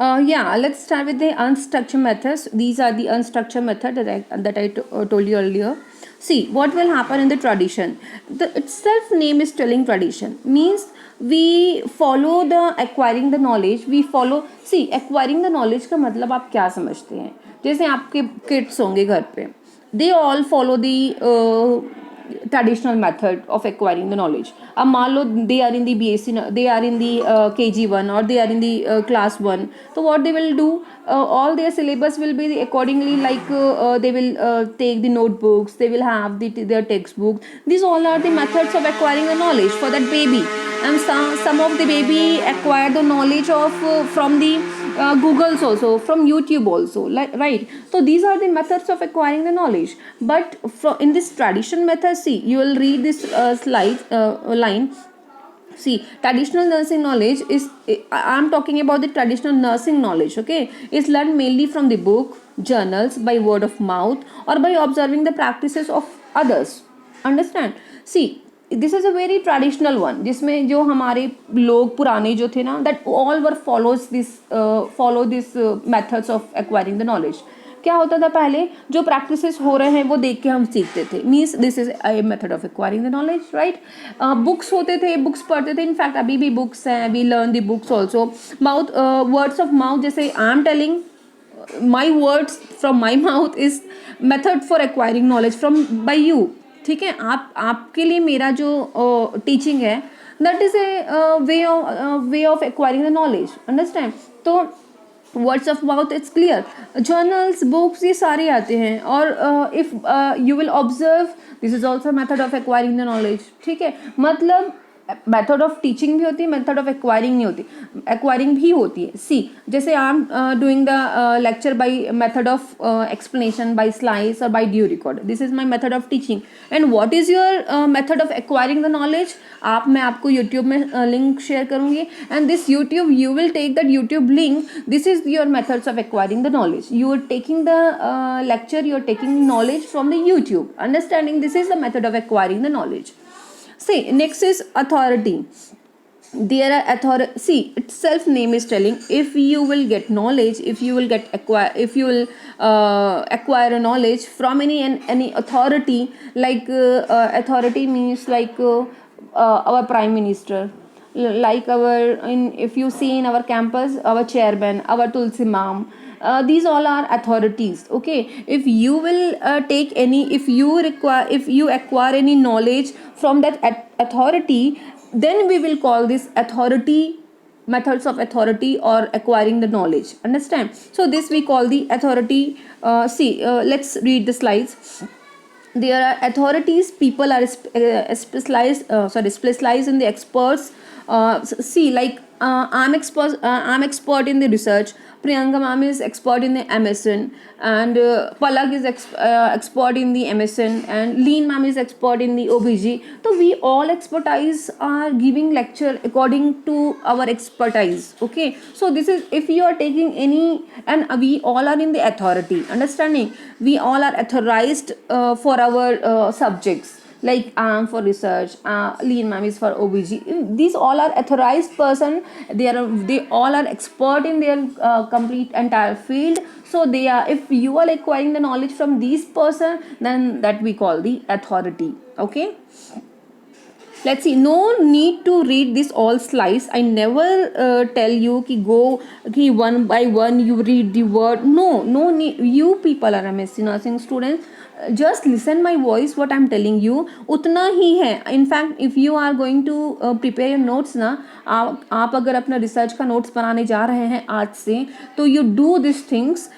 Yeah, let's start with the unstructured methods. These are the unstructured method that I told you earlier. See, what will happen in the tradition? The itself name is telling tradition means we follow the acquiring the knowledge. We follow. See, acquiring the knowledge का मतलब आप क्या समझते हैं? जैसे आपके kids होंगे घर पे, they all follow the traditional method of acquiring the knowledge. अब मान लो they are in the BSc, they are in the KG1 or they are in the class 1. So what they will do, all their syllabus will be accordingly, like they will take the notebooks, they will have their textbook. These all are the methods of acquiring the knowledge for that baby. And some of the baby acquire the knowledge of from the Googles also, from YouTube also, like, right? So these are the methods of acquiring the knowledge. But in this tradition method, see, you will read this line. See, traditional nursing knowledge is, I'm talking about the traditional nursing knowledge, okay, is learned mainly from the book, journals, by word of mouth, or by observing the practices of others. Understand? See, this is a very traditional one, जिसमें जो हमारे लोग पुराने जो थे ना, that all were follow this methods of acquiring the knowledge. क्या होता था पहले, जो प्रैक्टिसेस हो रहे हैं वो देख के हम सीखते थे. Means this is a method of acquiring the knowledge, right. Books होते थे, बुक्स पढ़ते थे. इनफैक्ट अभी भी बुक्स हैं, we learn the books also. Mouth, words of mouth, जैसे I am telling my words from my mouth is method for acquiring knowledge from by you. ठीक है, आपके लिए मेरा जो टीचिंग है, that is a way of acquiring the knowledge. Understand? तो words of mouth it's clear. Journals, books, ये सारे आते हैं. और if you will observe, this is also method of acquiring the knowledge. ठीक है, मतलब मेथड ऑफ टीचिंग भी होती है, मेथड ऑफ एक्वायरिंग नहीं होती, एक्वायरिंग भी होती है. सी, जैसे I am doing the lecture by method of explanation, by slides और by due record. This is my method of teaching. And what is your method of acquiring the knowledge? मैं आपको YouTube में link share करूंगी. And this YouTube, you will take that YouTube link. This is your methods of acquiring the knowledge. You are taking the lecture, you are taking knowledge from the YouTube. Understanding? This is the method of acquiring the knowledge. See, next is authority. There are authority. See, itself name is telling, if you will get knowledge, if you will acquire a knowledge from any authority, like authority means like our prime minister, like if you see in our campus, our chairman, our Tulsi ma'am. These all are authorities. Okay, if you will if you acquire any knowledge from that authority, then we will call this authority, methods of authority or acquiring the knowledge. Understand? So this we call the authority. Let's read the slides. There are authorities, people are specialized in the experts. I'm expert in the research. Priyanka ma'am is expert in the MSN, and Palak is expert in the MSN, and Lean ma'am is expert in the OBG. So we all expertise are giving lecture according to our expertise. Okay, so this is, if you are taking any, and we all are in the authority. Understanding? We all are authorized for our subjects. Like for research, Lean ma'am is for OBG. These all are authorized person. They all are expert in their complete entire field. So they are, if you are acquiring the knowledge from these person, then that we call the authority. Okay, let's see. No need to read this all slides. I never tell you ki one by one you read the word. No need. You people are MSc nursing students, just listen my voice, what I'm telling you उतना ही है. In fact if you are going to prepare your notes ना, आप अगर अपना research का notes बनाने जा रहे हैं आज से, तो you do this things.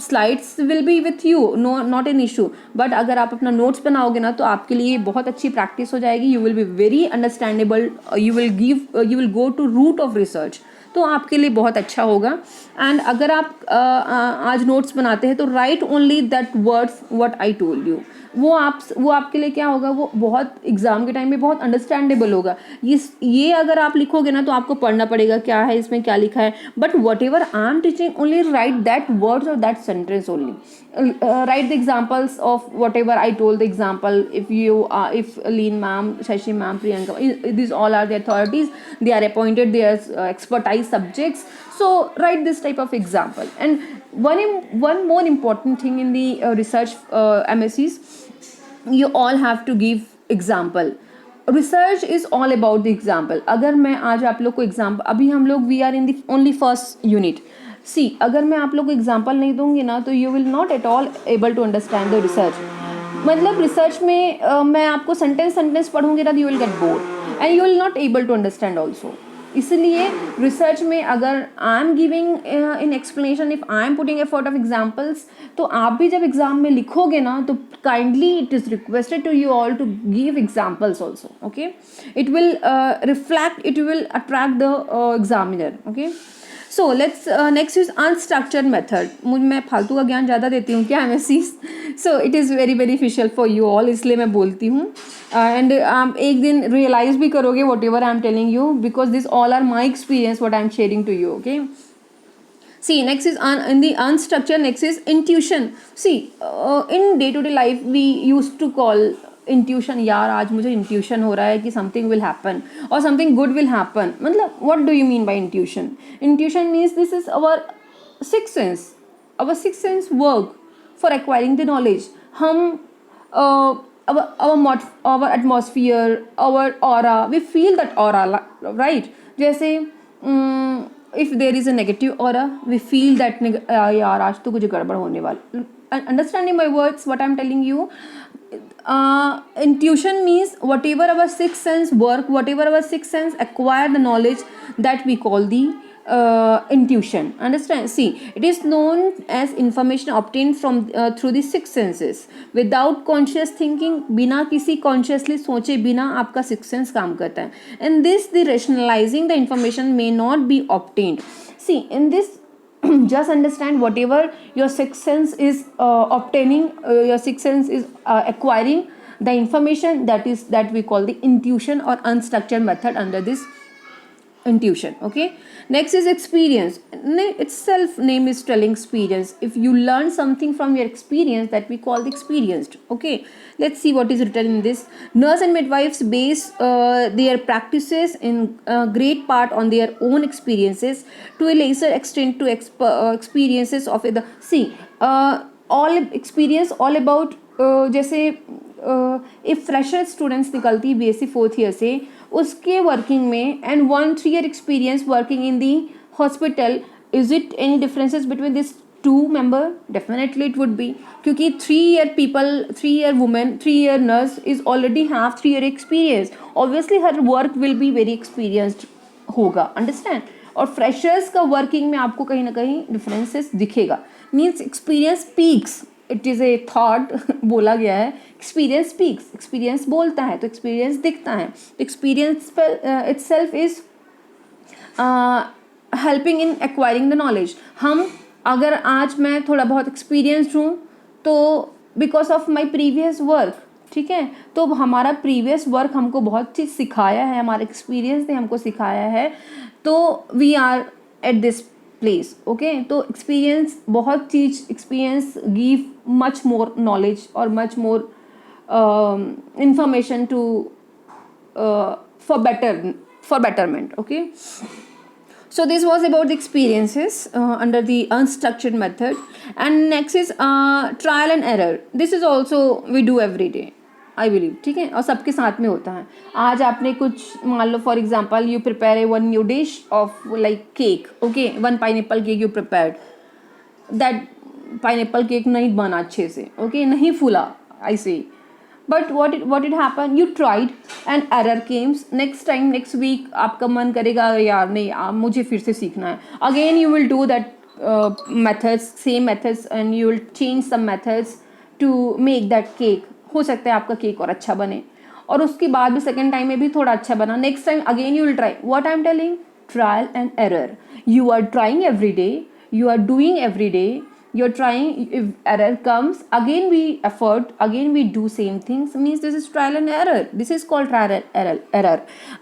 Slides will be with you, not an issue. But अगर आप अपना नोट्स बनाओगे ना, तो आपके लिए बहुत अच्छी प्रैक्टिस हो जाएगी. You will be very understandable. You will go to root of research. तो आपके लिए बहुत अच्छा होगा. एंड अगर आप आज नोट्स बनाते हैं, तो right only that words what I told you. वो आपके लिए क्या होगा, वो बहुत एग्जाम के टाइम में बहुत अंडरस्टैंडेबल होगा. ये अगर आप लिखोगे ना, तो आपको पढ़ना पड़ेगा क्या है इसमें, क्या लिखा है. But whatever I am teaching, only write that words और that sentence only. Write the examples of whatever I told the example. If Lean ma'am, Shashi ma'am, Priyanka, these all are the authorities. They are appointed, they are expertise subjects. So write this type of example. And one more important thing in the research MSCs, you all have to give example. Research is all about the example. अगर मैं आज आप लोग को example, अभी हम लोग we are in the only first unit. See, अगर मैं आप लोग को एग्जाम्पल नहीं दूंगी ना तो you will not at all able to understand the research. मतलब रिसर्च में मैं आपको सेंटेंस पढ़ूंगी ना, you will get bored and you will not able to understand also. इसलिए रिसर्च में अगर I am giving in explanation, if I am putting effort of examples, तो आप भी जब एग्जाम में लिखोगे ना तो kindly it is requested to you all to give examples also. Okay, it will reflect, it will attract the examiner. Okay, so let's next is unstructured method. मैं फालतू का ज्ञान ज़्यादा देती हूँ क्या MSc? So it is very beneficial for you all, इसलिए मैं बोलती हूँ. एंड आप एक दिन रियलाइज भी करोगे whatever I am telling you, because this all are my experience what I am sharing to you. Okay, see next is in the unstructured, next is intuition. See, in day to day life we used to call intuition, यार आज मुझे intuition हो रहा है कि something will happen or something good will happen. मतलब what do you mean by intuition? Intuition means this is our sixth sense. Our sixth sense work for acquiring the knowledge. हम our atmosphere, our aura, we feel that aura, right? जैसे if there is a negative aura, we feel that यार आज तो कुछ गड़बड़ होने वाला. Understanding my words, what I'm telling you, intuition means whatever our sixth sense work, whatever our sixth sense acquire the knowledge, that we call the intuition. Understand? See, it is known as information obtained from through the six senses without conscious thinking. बिना किसी consciously सोचे बिना आपका sixth sense काम करता है. In this, the rationalizing the information may not be obtained. See, in this just understand whatever your sixth sense is obtaining, your sixth sense is acquiring the information, that we call the intuition or unstructured method under this intuition. Okay, next is experience. Itself name is telling experience. If you learn something from your experience, that we call the experienced. Okay, let's see what is written in this. Nurse and midwives base their practices in great part on their own experiences, to a lesser extent to experiences of the. See, all experience all about जैसे if fresher students निकलती BSc 4th year से, उसके working में and 1 3 year experience working in the hospital, is it any differences between this two member? Definitely it would be, क्योंकि 3 year people, 3 year women, 3 year nurse is already have 3 year experience. Obviously her work will be very experienced होगा. Understand? और freshers का working में आपको कहीं ना कहीं differences दिखेगा. Means experience peaks, it is a thought बोला गया है, एक्सपीरियंस स्पीक्स, एक्सपीरियंस बोलता है तो एक्सपीरियंस दिखता है. तो experience itself is helping in acquiring the knowledge. हम अगर आज मैं थोड़ा बहुत एक्सपीरियंस्ड हूँ तो because of my previous work, ठीक है, तो हमारा प्रीवियस वर्क हमको बहुत चीज़ सिखाया है, हमारे एक्सपीरियंस ने हमको सिखाया है, तो we are at this place. Okay, तो एक्सपीरियंस बहुत चीज़, experience give much more knowledge और much more information to for betterment. Okay, so this was about the experiences under the unstructured method. And next is trial and error. This is also we do every day, I believe. ठीक है, और सबके साथ में होता है. आज आपने कुछ मान लो for example you prepare a 1 new dish of like cake. Okay, 1 pineapple cake you prepared. That pineapple cake नहीं बना अच्छे से. Okay, नहीं फूला, I say. But what did happen? You tried and error came. Next time, next week आपका मन करेगा यार नहीं मुझे फिर से सीखना है. Again you will do that methods, same methods, and you will change some methods to make that cake. हो सकता है आपका केक और अच्छा बने, और उसके बाद भी सेकेंड टाइम में भी थोड़ा अच्छा बना. Next time again you will try. What I am telling? Trial and error. You are trying every day. You are doing every day. you're trying, if error comes, again we effort, again we do same things, means this is trial and error, this is called trial and error.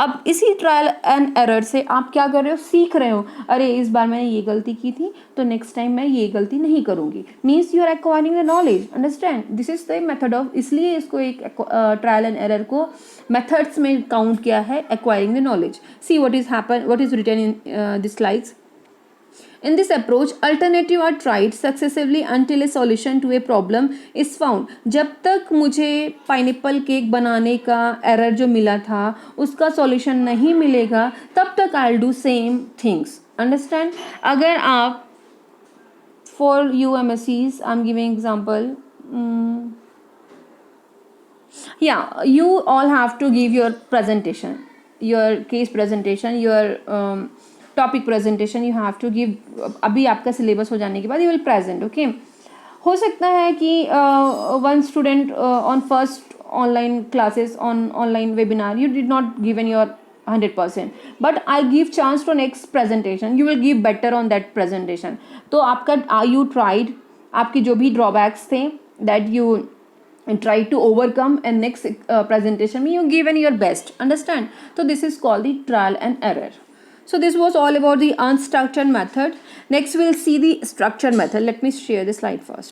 अब इसी trial and error से आप क्या कर रहे हो, सीख रहे हो, अरे इस बार मैंने ये गलती की थी तो नेक्स्ट टाइम मैं ये गलती नहीं करूँगी, means you are acquiring the knowledge, understand, this is the method of, इसलिए इसको एक ट्रायल एंड एरर को मेथड्स में काउंट किया है, acquiring the knowledge. See what is happen, what is written in this slides. In this approach, alternatives are tried successively until a solution to a problem is found. जब तक मुझे pineapple cake बनाने का error जो मिला था उसका solution नहीं मिलेगा तब तक I'll do same things. Understand? अगर आप for you MSCs, I'm giving example. Yeah, you all have to give your presentation, your case presentation, your topic presentation you have to give. अभी आपका सिलेबस हो जाने के बाद यू विल प्रेजेंट. ओके, हो सकता है कि one student on first online classes, on online webinar, you did not given your 100%, but I give chance to next presentation, you will give better on that presentation. तो आपका you tried, आपकी जो भी drawbacks थे that you try to overcome, and next presentation you given your best. Understand? So this is called the trial and error. So this was all about the unstructured method. Next we'll see the structured method. Let me share the slide first.